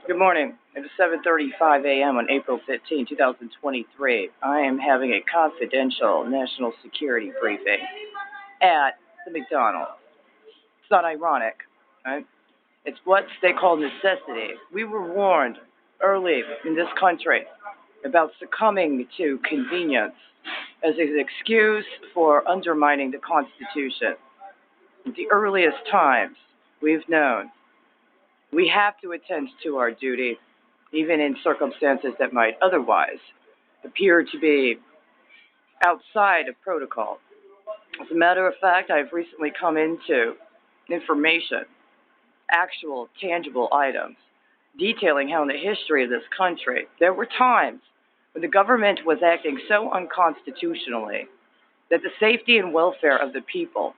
Good morning. It is 7:35 a.m. on April 15, 2023. I am having a confidential national security briefing at the McDonald's. It's not ironic, right? It's what they call necessity. We were warned early in this country about succumbing to convenience as an excuse for undermining the Constitution. At the earliest times, we've known we have to attend to our duty, even in circumstances that might otherwise appear to be outside of protocol. As a matter of fact, I've recently come into information, actual tangible items, detailing how in the history of this country, there were times when the government was acting so unconstitutionally that the safety and welfare of the people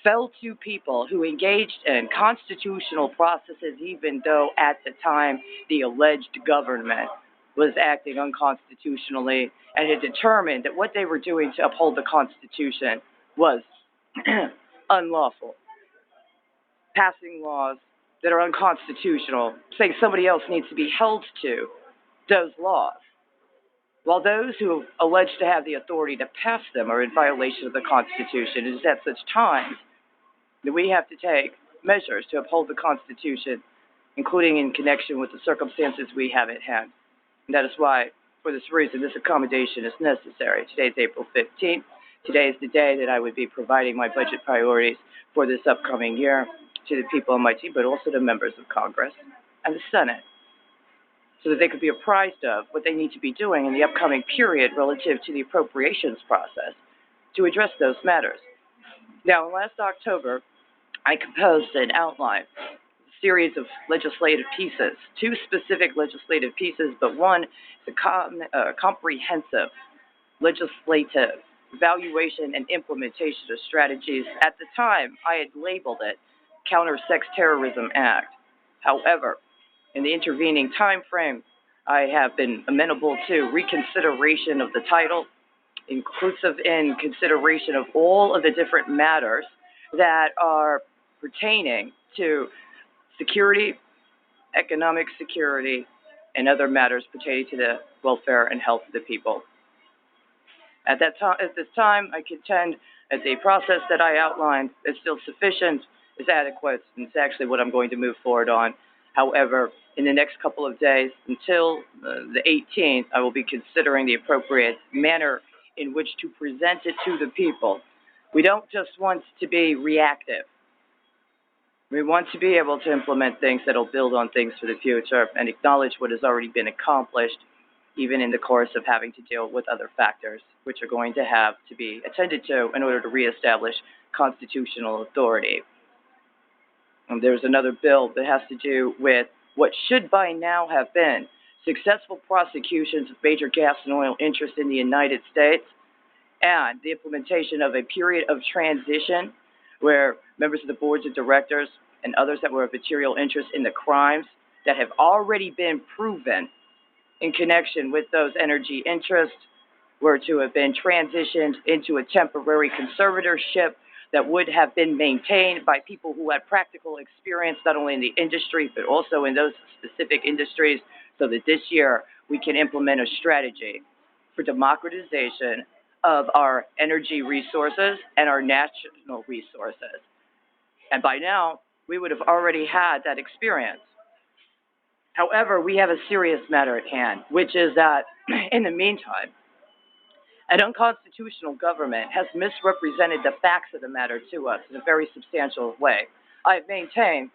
fell to people who engaged in constitutional processes, even though at the time the alleged government was acting unconstitutionally and had determined that what they were doing to uphold the Constitution was unlawful. Passing laws that are unconstitutional, saying somebody else needs to be held to those laws, while those who allege to have the authority to pass them are in violation of the Constitution. It is at such times that we have to take measures to uphold the Constitution, including in connection with the circumstances we have at hand. And that is why, for this reason, this accommodation is necessary. Today is April 15th. Today is the day that I would be providing my budget priorities for this upcoming year to the people on my team, but also to members of Congress and the Senate, so that they could be apprised of what they need to be doing in the upcoming period relative to the appropriations process to address those matters. Now, last October, I composed an outline, a series of legislative pieces, two specific legislative pieces, but one is a comprehensive legislative evaluation and implementation of strategies. At the time, I had labeled it Counter Sex Terrorism Act. However, in the intervening time frame, I have been amenable to reconsideration of the title, inclusive in consideration of all of the different matters that are pertaining to security, economic security, and other matters pertaining to the welfare and health of the people. At this time, I contend that the process that I outlined is still sufficient, is adequate, and it's actually what I'm going to move forward on. However, in the next couple of days, until the 18th, I will be considering the appropriate manner in which to present it to the people. We don't just want to be reactive. We want to be able to implement things that will build on things for the future and acknowledge what has already been accomplished, even in the course of having to deal with other factors, which are going to have to be attended to in order to reestablish constitutional authority. And there's another bill that has to do with what should by now have been successful prosecutions of major gas and oil interests in the United States, and the implementation of a period of transition where members of the boards of directors and others that were of material interest in the crimes that have already been proven in connection with those energy interests were to have been transitioned into a temporary conservatorship that would have been maintained by people who had practical experience, not only in the industry, but also in those specific industries, so that this year we can implement a strategy for democratization of our energy resources and our national resources. And by now, we would have already had that experience. However, we have a serious matter at hand, which is that in the meantime, an unconstitutional government has misrepresented the facts of the matter to us in a very substantial way. I've maintained,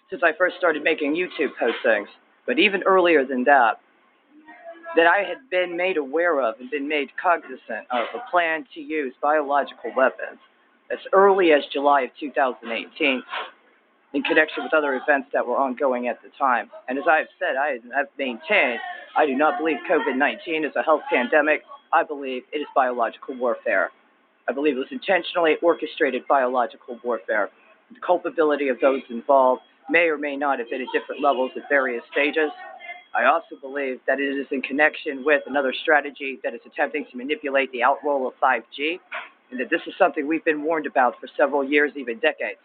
since I first started making YouTube postings, but even earlier than that I had been made aware of and been made cognizant of a plan to use biological weapons as early as July of 2018 in connection with other events that were ongoing at the time. And as I've said, I've maintained, I do not believe COVID-19 is a health pandemic. I believe it is biological warfare. I believe it was intentionally orchestrated biological warfare. The culpability of those involved may or may not have been at different levels at various stages. I also believe that it is in connection with another strategy that is attempting to manipulate the outroll of 5G, and that this is something we've been warned about for several years, even decades.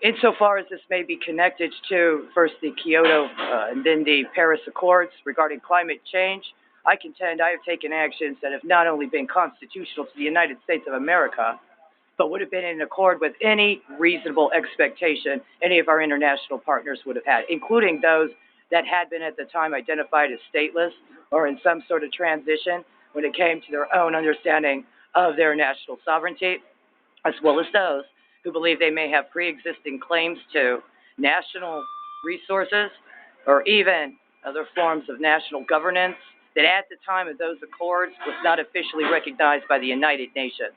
Insofar as this may be connected to first the Kyoto and then the Paris Accords regarding climate change, I contend I have taken actions that have not only been constitutional to the United States of America, but would have been in accord with any reasonable expectation any of our international partners would have had, including those that had been at the time identified as stateless or in some sort of transition when it came to their own understanding of their national sovereignty, as well as those who believe they may have pre-existing claims to national resources or even other forms of national governance that at the time of those accords was not officially recognized by the United Nations.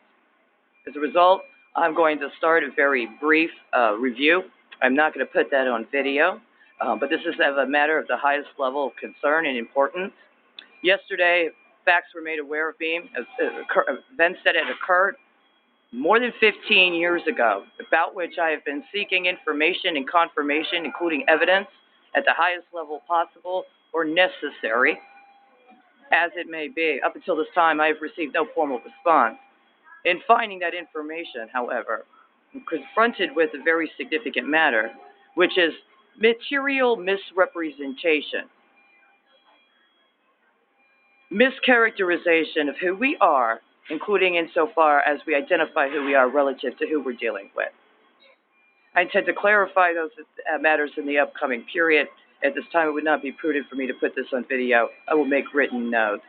As a result, I'm going to start a very brief review. I'm not going to put that on video, but this is a matter of the highest level of concern and importance. Yesterday, facts were made aware of me, events that had occurred more than 15 years ago, about which I have been seeking information and confirmation, including evidence, at the highest level possible or necessary, as it may be. Up until this time, I have received no formal response. In finding that information, however, I'm confronted with a very significant matter, which is material misrepresentation, mischaracterization of who we are, including insofar as we identify who we are relative to who we're dealing with. I intend to clarify those matters in the upcoming period. At this time, it would not be prudent for me to put this on video. I will make written notes.